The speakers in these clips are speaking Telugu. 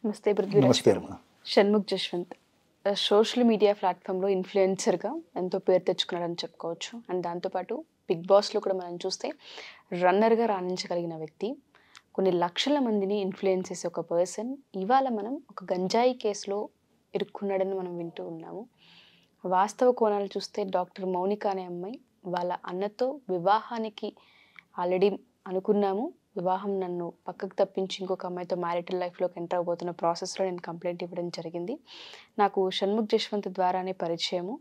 నమస్తే పృథ్వీరాజ్ నమస్తే గారు. షణ్ముఖ్ జశ్వంత్ సోషల్ మీడియా ప్లాట్ఫామ్లో ఇన్ఫ్లుయెన్సర్గా ఎంతో పేరు తెచ్చుకున్నారని చెప్పుకోవచ్చు. అండ్ దాంతోపాటు బిగ్ బాస్లో కూడా మనం చూస్తే రన్నర్గా రాణించగలిగిన వ్యక్తి, కొన్ని లక్షల మందిని ఇన్ఫ్లుయెన్స్ చేసే ఒక పర్సన్ ఇవాళ మనం ఒక గంజాయి కేసులో ఇరుక్కున్నాడని మనం వింటూ ఉన్నాము. వాస్తవ కోణాలు చూస్తే డాక్టర్ మౌనిక అనే అమ్మాయి వాళ్ళ అన్నతో వివాహానికి ఆల్రెడీ అనుకున్నాము, వివాహం నన్ను పక్కకు తప్పించి ఇంకొక అమ్మాయితో మ్యారిటల్ లైఫ్లోకి ఎంటర్ అవబోతున్న ప్రాసెస్లో నేను కంప్లైంట్ ఇవ్వడం జరిగింది. నాకు షణ్ముఖ్ జశ్వంత్ ద్వారానే పరిచయము.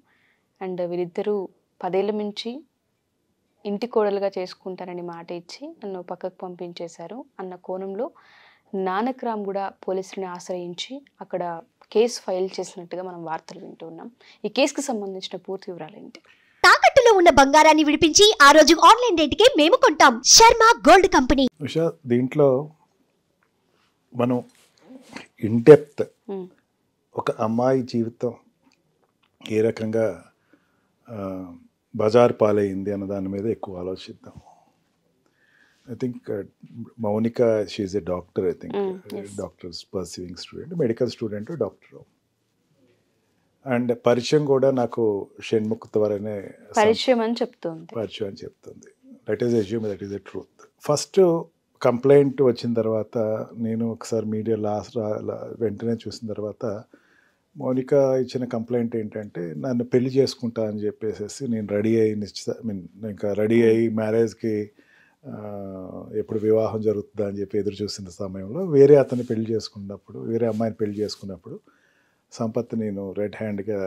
అండ్ వీరిద్దరూ 10 ఏళ్ళ నుంచి ఇంటి కోడలుగా చేసుకుంటానని మాట ఇచ్చి నన్ను పక్కకు పంపించేశారు అన్న కోణంలో నానక్రామ్ కూడా పోలీసులను ఆశ్రయించి అక్కడ కేసు ఫైల్ చేసినట్టుగా మనం వార్తలు వింటూ ఉన్నాం. ఈ కేసుకు సంబంధించిన పూర్తి వివరాలు ఏంటి? తాకట్టులో ఉన్న బంగారాన్ని విడిపించి ఆ రోజు ఆన్లైన్ రేటుకే మేము కొంటాం. Sharma gold company. ఉషా, దీంట్లో మనం ఇన్ డెప్త్ ఒక అమ్మాయి జీవితం ఏ రకంగా బజార్ పాలైంది అన్న దాని మీద ఎక్కువ ఆలోచిద్దాం. I think Mounika she's a doctor. I think doctors perceiving student, medical student, doctor. And పరిచయం కూడా నాకు షణ్ముఖ్ ద్వారానే పరిచయం అని చెప్తుంది. That is assume, that is a truth. First complaint వచ్చిన తర్వాత నేను ఒకసారి మీడియా వెంటనే చూసిన తర్వాత మౌనిక ఇచ్చిన కంప్లైంట్ ఏంటంటే నన్ను పెళ్లి చేసుకుంటా అని చెప్పేసి నేను రెడీ అయ్యి మ్యారేజ్కి ఎప్పుడు వివాహం జరుగుతుందా అని చెప్పి ఎదురు చూసిన సమయంలో వేరే అతన్ని పెళ్లి చేసుకున్నప్పుడు, వేరే అమ్మాయిని పెళ్లి చేసుకున్నప్పుడు సంపత్ నేను రెడ్ హ్యాండ్గా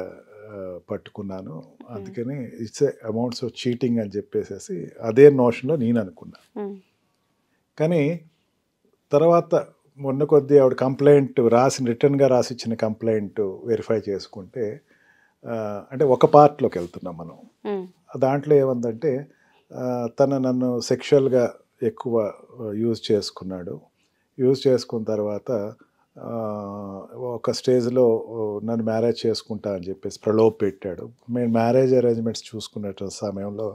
పట్టుకున్నాను, అందుకని ఇట్స్ అమౌంట్స్ ఆఫ్ చీటింగ్ అని చెప్పేసి అదే నోషన్లో నేను అనుకున్నా. కానీ తర్వాత మొన్న కొద్దీ ఆవిడ కంప్లైంట్ రిటర్న్గా రాసిచ్చిన కంప్లైంట్ వెరిఫై చేసుకుంటే అంటే ఒక పార్ట్లోకి వెళ్తున్నాం మనం. దాంట్లో ఏముందంటే నన్ను సెక్షువల్గా ఎక్కువ యూజ్ చేసుకున్న తర్వాత ఒక స్టేజ్లో నన్ను మ్యారేజ్ చేసుకుంటా అని చెప్పేసి ప్రలోభ పెట్టాడు. మేము మ్యారేజ్ అరేంజ్మెంట్స్ చూసుకునే సమయంలో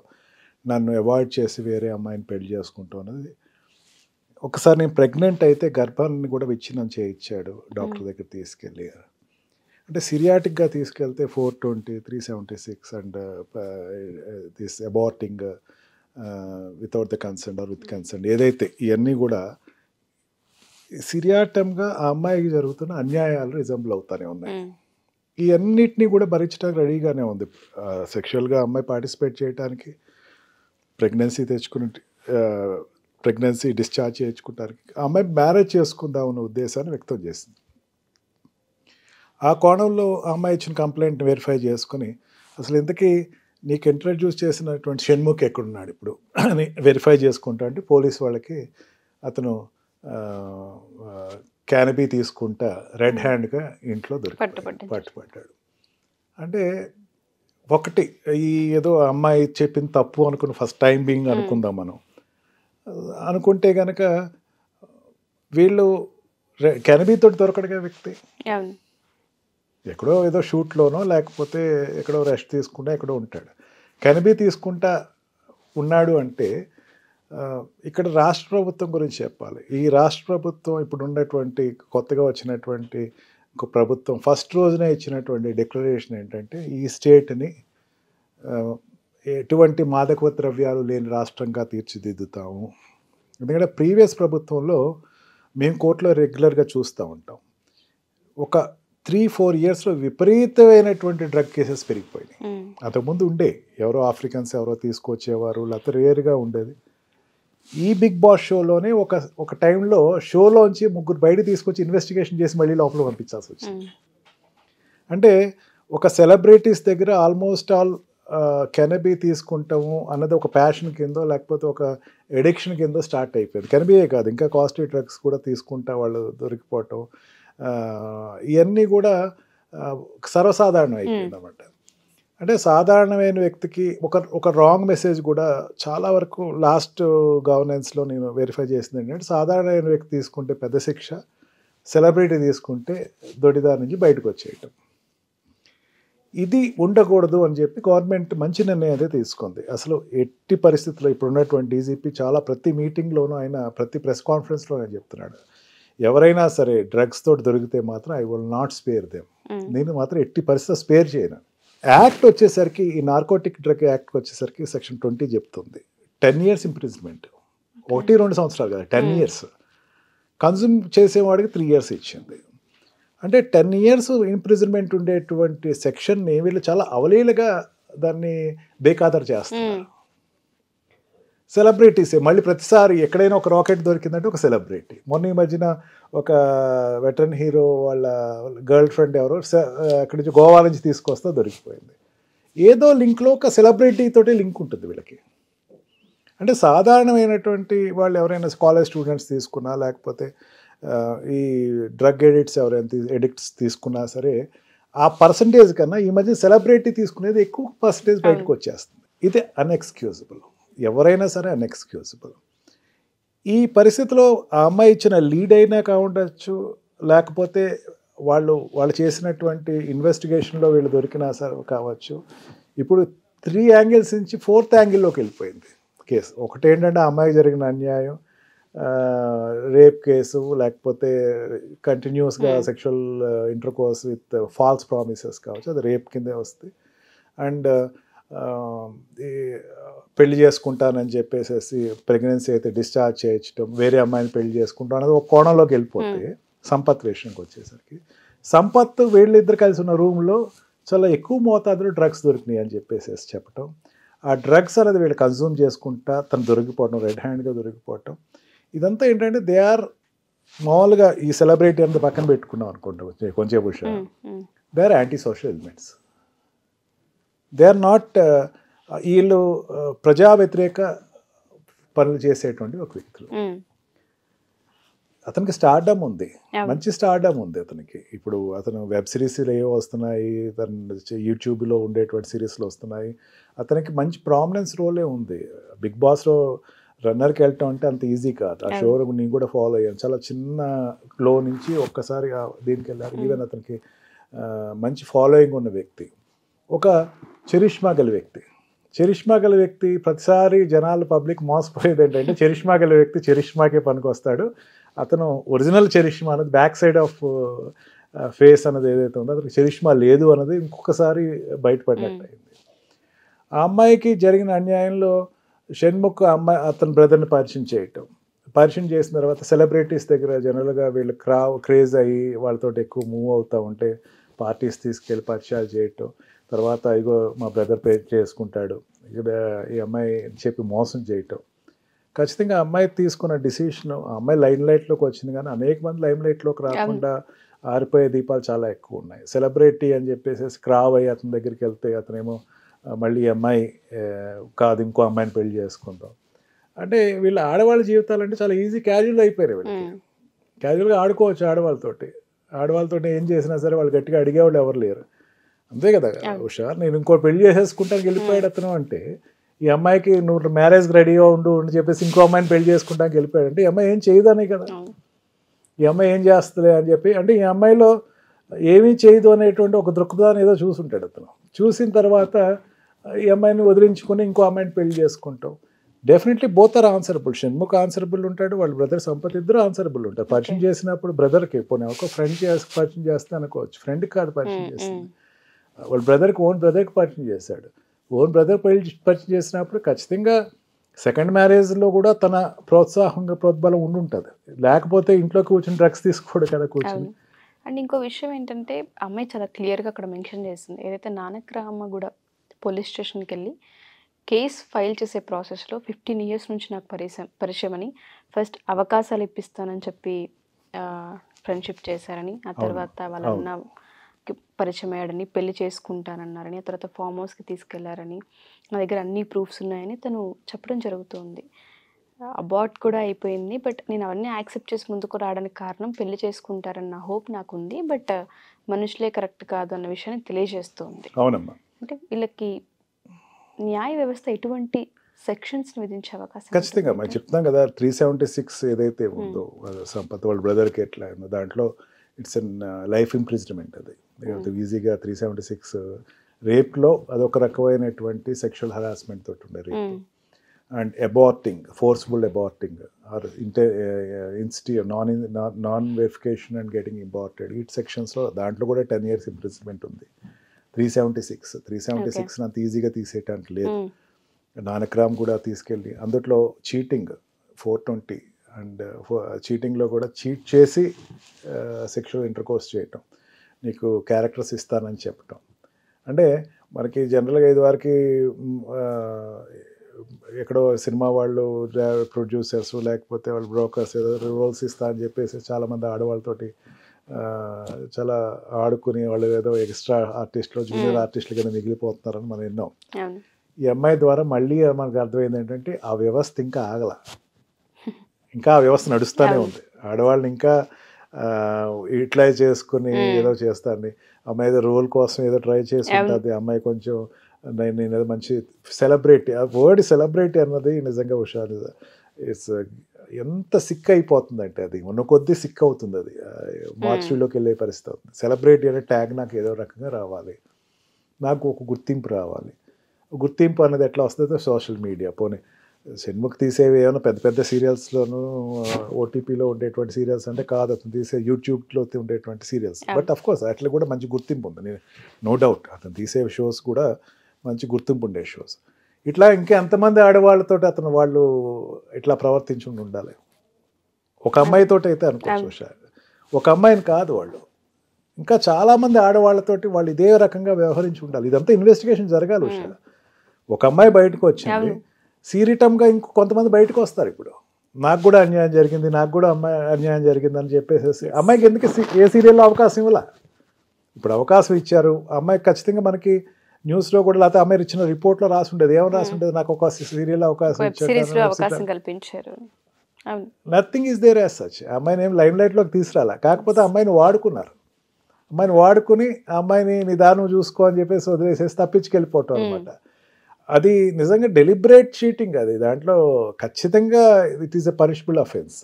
నన్ను అవాయిడ్ చేసి వేరే అమ్మాయిని పెళ్లి చేసుకుంటాం అన్నది. ఒకసారి నేను ప్రెగ్నెంట్ అయితే గర్భాన్ని కూడా విచ్ఛిన్నం చేయించాడు డాక్టర్ దగ్గర తీసుకెళ్ళి. అంటే సిరియాటిక్గా తీసుకెళ్తే 420, 376 and this aborting without the consent or with consent, ఏదైతే ఇవన్నీ కూడా సిరియాటంగా ఆ అమ్మాయికి జరుగుతున్న అన్యాయాలు రిజంబుల్ అవుతానే ఉన్నాయి. ఈ అన్నిటినీ కూడా భరించడానికి రెడీగానే ఉంది. సెక్షువల్గా అమ్మాయి పార్టిసిపేట్ చేయడానికి, ప్రెగ్నెన్సీ డిశ్చార్జ్ చేయించుకోవడానికి, ఆ అమ్మాయి మ్యారేజ్ చేసుకుందాం అన్న ఉద్దేశాన్ని వ్యక్తం చేసింది. ఆ కోణంలో ఆ అమ్మాయి ఇచ్చిన కంప్లైంట్ వెరిఫై చేసుకుని అసలు ఇంతకీ నీకు ఇంట్రడ్యూస్ చేసినటువంటి షణ్ముఖ్ ఎక్కడున్నాడు ఇప్పుడు అని వెరిఫై చేసుకుంటా అంటే పోలీస్ వాళ్ళకి అతను క్యానబీ తీసుకుంటా రెడ్ హ్యాండ్గా ఇంట్లో పట్టుపడ్డాడు. అంటే ఒకటి ఈ ఏదో అమ్మాయి చెప్పింది తప్పు అనుకుని ఫస్ట్ టైం బీయింగ్ అనుకుందాం మనం. అనుకుంటే కనుక వీళ్ళు క్యానబీతో దొరకడుగా వ్యక్తి ఎక్కడో ఏదో షూట్లోనో లేకపోతే ఎక్కడో రెస్ట్ తీసుకుంటా ఎక్కడో ఉంటాడు. క్యానబీ తీసుకుంటా ఉన్నాడు అంటే ఇక్కడ రాష్ట్ర ప్రభుత్వం గురించి చెప్పాలి. ఈ రాష్ట్ర ప్రభుత్వం ఇప్పుడు ఉన్నటువంటి కొత్తగా వచ్చినటువంటి ఒక ప్రభుత్వం ఫస్ట్ రోజునే ఇచ్చినటువంటి డిక్లరేషన్ ఏంటంటే ఈ స్టేట్ని ఎటువంటి మాదక ద్రవ్యాలు లేని రాష్ట్రంగా తీర్చిదిద్దుతాము. ఎందుకంటే ప్రీవియస్ ప్రభుత్వంలో మేము కోర్టులో రెగ్యులర్గా చూస్తూ ఉంటాం. ఒక 3-4 ఇయర్స్లో విపరీతమైనటువంటి డ్రగ్ కేసెస్ పెరిగిపోయినాయి. అంతకుముందు ఉండే ఎవరో ఆఫ్రికన్స్ ఎవరో తీసుకొచ్చేవారు, లేకపోతే రేర్గా ఉండేది. ఈ బిగ్ బాస్ షోలోనే ఒక టైంలో షోలోంచి 3 బయట తీసుకొచ్చి ఇన్వెస్టిగేషన్ చేసి మళ్ళీ లోపల పంపించాల్సి వచ్చింది. అంటే ఒక సెలబ్రిటీస్ దగ్గర ఆల్మోస్ట్ ఆల్ కెనబీ తీసుకుంటాము అన్నది ఒక ప్యాషన్ కిందో లేకపోతే ఒక ఎడిక్షన్ కిందో స్టార్ట్ అయిపోయింది. కెనబీయే కాదు, ఇంకా కాస్ట్లీ డ్రగ్స్ కూడా తీసుకుంటా వాళ్ళు దొరికిపోవటం, ఇవన్నీ కూడా సర్వసాధారణం అయిపోయింది అన్నమాట. అంటే సాధారణమైన వ్యక్తికి ఒక రాంగ్ మెసేజ్ కూడా చాలా వరకు లాస్ట్ గవర్నెన్స్లో నేను వెరిఫై చేసింది ఏంటంటే సాధారణమైన వ్యక్తి తీసుకుంటే పెద్ద శిక్ష, సెలబ్రిటీ తీసుకుంటే దొడిదారి నుంచి బయటకు వచ్చేయటం. ఇది ఉండకూడదు అని చెప్పి గవర్నమెంట్ మంచి నిర్ణయం అయితే తీసుకుంది. అసలు ఎట్టి పరిస్థితుల్లో ఇప్పుడు ఉన్నటువంటి డీజీపీ ప్రతి మీటింగ్లోనూ ఆయన ప్రతి ప్రెస్ కాన్ఫరెన్స్లో ఆయన చెప్తున్నాడు, ఎవరైనా సరే డ్రగ్స్ తోటి దొరికితే మాత్రం I will not spare them. నేను మాత్రం ఎట్టి పరిస్థితి స్పేర్ చేయను. యాక్ట్ వచ్చేసరికి ఈ నార్కోటిక్ డ్రగ్ యాక్ట్ వచ్చేసరికి సెక్షన్ 20 చెప్తుంది 10 years ఇంప్రిజన్మెంట్. 1-2 సంవత్సరాలు కదా, 10 years. కన్జ్యూమ్ చేసేవాడికి 3 years ఇచ్చింది. అంటే 10 years ఇంప్రిజన్మెంట్ ఉండేటువంటి సెక్షన్ని వీళ్ళు చాలా అవలీలగా దాన్ని బేఖాతరు చేస్తున్నారు. సెలబ్రిటీసే మళ్ళీ ప్రతిసారి ఎక్కడైనా ఒక రాకెట్ దొరికిందంటే ఒక సెలబ్రిటీ. మొన్న ఈ మధ్యన ఒక వెటరన్ హీరో వాళ్ళ గర్ల్ ఫ్రెండ్ ఎవరో అక్కడి నుంచి గోవా నుంచి తీసుకొస్తా దొరికిపోయింది. ఏదో లింక్లో ఒక సెలబ్రిటీ తోటి లింక్ ఉంటుంది వీళ్ళకి. అంటే సాధారణమైనటువంటి వాళ్ళు ఎవరైనా కాలేజ్ స్టూడెంట్స్ తీసుకున్నా లేకపోతే ఈ డ్రగ్ ఎడిక్ట్స్ తీసుకున్నా సరే ఆ పర్సంటేజ్ కన్నా ఈ మధ్య సెలబ్రిటీ తీసుకునేది ఎక్కువ పర్సంటేజ్ బయటకు వచ్చేస్తుంది. ఇది అన్ఎక్స్క్యూజబుల్. ఎవరైనా సరే అన్ఎక్స్క్యూజబుల్. ఈ పరిస్థితిలో ఆ అమ్మాయి ఇచ్చిన లీడ్ అయినా కావచ్చు, లేకపోతే వాళ్ళు చేసినటువంటి ఇన్వెస్టిగేషన్లో వీళ్ళు దొరికినా సరే కావచ్చు. ఇప్పుడు 3 angles నుంచి 4th angle వెళ్ళిపోయింది కేసు. ఒకటి ఏంటంటే ఆ అమ్మాయికి జరిగిన అన్యాయం, రేప్ కేసు, లేకపోతే కంటిన్యూస్గా sexual intercourse with false promises కావచ్చు, అది రేప్ కిందే వస్తుంది. అండ్ పెళ్లి చేసుకుంటానని చెప్పేసి ప్రెగ్నెన్సీ అయితే డిశ్చార్జ్ చేయించడం, వేరే అమ్మాయిని పెళ్లి చేసుకుంటాం అనేది ఒక కోణంలోకి వెళ్ళిపోతే సంపత్ విషయంకి వచ్చేసరికి సంపత్ వీళ్ళిద్దరు కలిసి ఉన్న రూమ్లో చాలా ఎక్కువ మోతాదులో డ్రగ్స్ దొరికినాయి అని చెప్పేసి చెప్పటం. ఆ డ్రగ్స్ అనేది వీళ్ళు కన్జ్యూమ్ చేసుకుంటా తను దొరికిపోవటం, రెడ్ హ్యాండ్గా దొరికిపోవటం. ఇదంతా ఏంటంటే దే ఆర్ మామూలుగా ఈ సెలబ్రిటీ అంతా పక్కన పెట్టుకున్నాం అనుకుంటాం కొంచెం విషయం. They are anti social elements. They are not వీళ్ళు ప్రజా వ్యతిరేక పనులు చేసేటువంటి ఒక వ్యక్తులు. అతనికి స్టార్డమ్ ఉంది, మంచి స్టార్డమ్ ఉంది అతనికి. ఇప్పుడు అతను వెబ్ సిరీస్లు ఏవో వస్తున్నాయి, తను యూట్యూబ్లో ఉండేటువంటి సిరీస్లు వస్తున్నాయి. అతనికి మంచి ప్రామినెన్స్ రోలే ఉంది. బిగ్ బాస్లో రన్నర్కి వెళ్ళటం అంటే అంత ఈజీ కాదు. ఆ షో నేను కూడా ఫాలో అయ్యాను. చాలా చిన్న లో నుంచి ఒక్కసారి దీనికి వెళ్ళారు. ఈవెన్ అతనికి మంచి ఫాలోయింగ్ ఉన్న వ్యక్తి, ఒక చరిష్మా గల వ్యక్తి. చరిష్మా గల వ్యక్తి ప్రతిసారి జనాలు పబ్లిక్ మోసపోయేది ఏంటంటే చరిష్మా గల వ్యక్తి చరిష్మాకే పనికొస్తాడు. అతను ఒరిజినల్ చరిష్మా అనేది బ్యాక్ సైడ్ ఆఫ్ ఫేస్ అనేది ఏదైతే ఉందో అతనికి చరిష్మా లేదు అన్నది ఇంకొకసారి బయటపడినట్టు అయింది. ఆ అమ్మాయికి జరిగిన అన్యాయంలో షణ్ముఖ్ అతని బ్రదర్ని పరిచయం చేసిన తర్వాత సెలబ్రిటీస్ దగ్గర జనరల్గా వీళ్ళు క్రేజ్ అయ్యి వాళ్ళతో ఎక్కువ మూవ్ అవుతూ ఉంటే పార్టీస్ తీసుకెళ్ళి పరిచయాలు చేయటం, తర్వాత ఇగో మా బ్రదర్ పే చేసుకుంటాడు ఇక్కడ ఈ అమ్మాయి చెప్పి మోసం చేయటం. ఖచ్చితంగా అమ్మాయి తీసుకున్న డిసిషన్, ఆ అమ్మాయి లైమ్ లైట్లోకి వచ్చింది కానీ అనేక మంది లైమ్ లైట్లోకి రాకుండా ఆరిపోయే దీపాలు చాలా ఎక్కువ ఉన్నాయి. సెలబ్రిటీ అని చెప్పేసి క్రావ్ అయ్యి అతని దగ్గరికి వెళ్తే అతనేమో మళ్ళీ ఈ అమ్మాయి కాదు ఇంకో అమ్మాయిని పెళ్లి చేసుకుంటాం అంటే వీళ్ళ ఆడవాళ్ళ జీవితాలంటే చాలా ఈజీ క్యాజువల్ అయిపోయారు. వీళ్ళకి క్యాజువల్గా ఆడుకోవచ్చు ఆడవాళ్ళతో ఏం చేసినా సరే వాళ్ళు గట్టిగా అడిగేవాళ్ళు ఎవరు లేరు. అంతే కదా ఉషా, నేను ఇంకో పెళ్లి చేసేసుకుంటానికి వెళ్ళిపోయాడు అతను అంటే ఈ అమ్మాయికి నువ్వు మ్యారేజ్కి రెడీగా ఉండు అని చెప్పేసి ఇంకో అమ్మాయిని పెళ్లి చేసుకుంటానికి వెళ్ళిపోయాడు అంటే ఈ అమ్మాయి ఏం చేయదనే కదా, ఈ అమ్మాయి ఏం చేస్తుంది అని చెప్పి. అంటే ఈ అమ్మాయిలో ఏమీ చేయదు అనేటువంటి ఒక దృక్పథాన్ని ఏదో చూసుంటాడు అతను. చూసిన తర్వాత ఈ అమ్మాయిని వదిలించుకొని ఇంకో అమ్మాయిని పెళ్లి చేసుకుంటాం. Definitely both are answerable. Shanmukh answerable ఉంటాడు, వాళ్ళ బ్రదర్ సంపత్ ఇద్దరు ఆన్సరబుల్ ఉంటారు. పరిచయం చేసినప్పుడు బ్రదర్కి పోనీ ఒక ఫ్రెండ్ పరిచయం చేస్తే అనుకోవచ్చు, ఫ్రెండ్కి కాదు పరిచయం చేస్తుంది, వాళ్ళ బ్రదర్కి ఓన్ బ్రదర్కి పరిచయం చేశాడు. ఓన్ బ్రదర్ పరిచయం చేసినప్పుడు ఖచ్చితంగా సెకండ్ మ్యారేజ్లో కూడా తన ప్రోత్బలం ఉండుంటుంది. లేకపోతే ఇంట్లో కూర్చొని డ్రగ్స్ తీసుకోడు కదా కూర్చొని. అండ్ ఇంకో విషయం ఏంటంటే అమ్మాయి చాలా క్లియర్గా అక్కడ మెన్షన్ చేస్తుంది, ఏదైతే నానక్రామగూడ పోలీస్ స్టేషన్కి వెళ్ళి కేసు ఫైల్ చేసే ప్రాసెస్లో 15 years నుంచి నాకు పరిచయం అని, ఫస్ట్ అవకాశాలు ఇప్పిస్తానని చెప్పి ఫ్రెండ్షిప్ చేశారని, ఆ తర్వాత వాళ్ళ అన్నకి పరిచయం అయ్యాడని, పెళ్లి చేసుకుంటానన్నారని, ఆ తర్వాత ఫామ్ హౌస్కి తీసుకెళ్లారని, నా దగ్గర అన్ని ప్రూఫ్స్ ఉన్నాయని తను చెప్పడం జరుగుతుంది. అబార్ట్ కూడా అయిపోయింది, బట్ నేను అవన్నీ యాక్సెప్ట్ చేసి ముందుకు రావడానికి కారణం పెళ్లి చేసుకుంటారన్న హోప్ నాకుంది, బట్ మనుషులే కరెక్ట్ కాదు అన్న విషయాన్ని తెలియజేస్తుంది. అవునమ్మా. అంటే వీళ్ళకి న్యాయ వ్యవస్థ ఎటువంటి సెక్షన్స్ విధించే అవకాశం? ఖచ్చితంగా మనం చెప్తున్నాం కదా, 376 ఏదైతే ఉందో సంపత్ వాళ్ళ బ్రదర్కి ఎట్లా ఉందో దాంట్లో ఇట్స్ అన్ లైఫ్ ఇంప్రిజన్మెంట్. అది ఈజీగా 376 రేప్లో అదొక రకమైనటువంటి సెక్షువల్ హరాస్మెంట్ తోటి ఉండే rape. And aborting, forceful aborting or non verification and getting aborted, ఈ సెక్షన్స్లో దాంట్లో కూడా 10 years ఇంప్రిజన్మెంట్ ఉంది. 376 అంత ఈజీగా తీసేయటానికి లేదు. నానక్రామ్ కూడా తీసుకెళ్ళి అందులో చీటింగ్ 420 అండ్ చీటింగ్లో కూడా చీట్ చేసి సెక్షువల్ ఇంటర్కోర్స్ చేయటం, నీకు క్యారెక్టర్స్ ఇస్తానని చెప్పటం. అంటే మనకి జనరల్గా ఇదివరకు ఎక్కడో సినిమా వాళ్ళు ప్రొడ్యూసర్స్ లేకపోతే వాళ్ళు బ్రోకర్స్ ఏదో రోల్స్ ఇస్తా అని చెప్పేసి చాలామంది ఆడవాళ్ళతోటి చాలా ఆడుకుని వాళ్ళు ఏదో ఎక్స్ట్రా ఆర్టిస్ట్లో జూనియర్ ఆర్టిస్టులు కింద మిగిలిపోతున్నారని మనం విన్నాం. ఈ అమ్మాయి ద్వారా మళ్ళీ మనకు అర్థమైంది ఏంటంటే ఆ వ్యవస్థ ఇంకా ఆగల, ఇంకా ఆ వ్యవస్థ నడుస్తూనే ఉంది. ఆడవాళ్ళని ఇంకా యూటిలైజ్ చేసుకుని ఏదో చేస్తాను. అమ్మాయి ఏదో రోల్ కోసం ఏదో ట్రై చేసి ఉంటుంది. అమ్మాయి కొంచెం నేను ఏదో మంచి సెలబ్రిటీ, ఆ వర్డ్ సెలబ్రిటీ అన్నది నిజంగా హుషారు. ఇట్స్ ఎంత సిక్ అయిపోతుందంటే అది ఉన్న కొద్దీ సిక్ అవుతుంది, అది మార్చులోకి వెళ్ళే పరిస్థితి అవుతుంది. సెలబ్రిటీ అనే ట్యాగ్ నాకు ఏదో రకంగా రావాలి, నాకు ఒక గుర్తింపు రావాలి. గుర్తింపు అనేది ఎట్లా వస్తుందో సోషల్ మీడియా. పోనీ షణ్ముఖ్ తీసేవి ఏమైనా పెద్ద పెద్ద సీరియల్స్లోనూ ఓటీపీలో ఉండేటువంటి సీరియల్స్ అంటే కాదు, అతను తీసే యూట్యూబ్లో ఉండేటువంటి సీరియల్స్. బట్ అఫ్ కోర్స్ అట్లా కూడా మంచి గుర్తింపు ఉంది, నో డౌట్. అతను తీసే షోస్ కూడా మంచి గుర్తింపు ఉండే షోస్. ఇట్లా ఇంకా ఎంతమంది ఆడవాళ్ళతో అతను వాళ్ళు ఇట్లా ప్రవర్తించి ఉండాలి. ఒక అమ్మాయితో అయితే అనుకోవచ్చు, ఒక అమ్మాయిని కాదు, వాళ్ళు ఇంకా చాలామంది ఆడవాళ్ళతోటి వాళ్ళు ఇదే రకంగా వ్యవహరించి ఉండాలి. ఇదంతా ఇన్వెస్టిగేషన్ జరగాలి. ఒక అమ్మాయి బయటకు వచ్చింది, సీరిటంగా ఇంకో కొంతమంది బయటకు వస్తారు. ఇప్పుడు నాకు కూడా అన్యాయం జరిగింది, నాకు కూడా అమ్మాయి అన్యాయం జరిగింది అని చెప్పేసి అమ్మాయికి ఎందుకు ఏ సీరియల్లో అవకాశం ఇవ్వాల? ఇప్పుడు అవకాశం ఇచ్చారు అమ్మాయికి, ఖచ్చితంగా మనకి న్యూస్లో కూడా లేకపోతే అమ్మాయి ఇచ్చిన రిపోర్ట్లో రాసి ఉండేది, ఏమైనా రాసి ఉండేది, నాకు ఒక సీరియల్ అవకాశం కల్పించారు. Nothing is there as such. అమ్మాయిని ఏం లైమ్ లైట్లోకి తీసుకురాలా, కాకపోతే అమ్మాయిని వాడుకున్నారు. అమ్మాయిని వాడుకుని ఆ అమ్మాయిని నిదానం చూసుకో అని చెప్పేసి వదిలేసేసి తప్పించుకెళ్ళిపోవటం అనమాట. అది నిజంగా డెలిబరేట్ చీటింగ్. అది దాంట్లో ఖచ్చితంగా it is a punishable offence.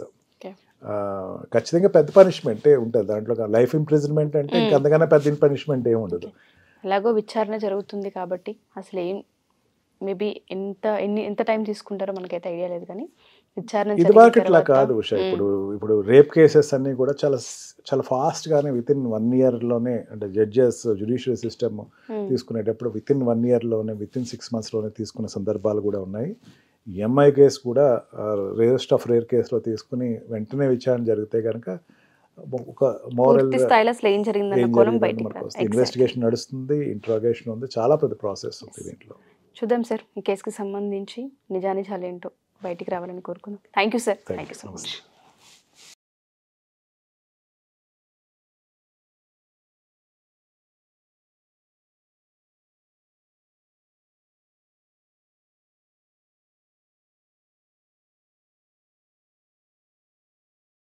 ఖచ్చితంగా పెద్ద పనిష్మెంటే ఉంటుంది దాంట్లో. లైఫ్ ఇంప్రిజన్మెంట్ అంటే ఇంకా అంతకన్నా పెద్ద పనిష్మెంట్ ఏమి ఉండదు. ఎలాగో విచారణ జరుగుతుంది కాబట్టి అసలు ఏం మేబీ ఎంత టైం తీసుకుంటారో మనకైతే ఐడియా లేదు, కానీ విచారణ ఇది వరకు ఇట్లా కాదు ఉషా. ఇప్పుడు రేప్ కేసెస్ అన్నీ కూడా చాలా ఫాస్ట్గానే వితిన్ 1 yearలోనే, అంటే జడ్జెస్ జ్యుడిషియల్ సిస్టమ్ తీసుకునేటప్పుడు వితిన్ 1 yearలోనే, వితిన్ 6 monthsలోనే తీసుకునే సందర్భాలు కూడా ఉన్నాయి. ఎంఐ కేసు కూడా రేరెస్ట్ ఆఫ్ రేర్ కేసులో తీసుకుని వెంటనే విచారణ జరిగితే కనుక ఒక మోరల్ ఇన్వెస్టిగేషన్ నడుస్తుంది, ఇంట్రాగేషన్ ఉంది, చాలా పెద్ద ప్రాసెస్ ఉంది దీంట్లో. చూద్దాం సార్, ఈ కేసుకి సంబంధించి నిజానిజాలు ఏంటో బయటికి రావాలని కోరుకుందాం. Thank you sir, thank you so much.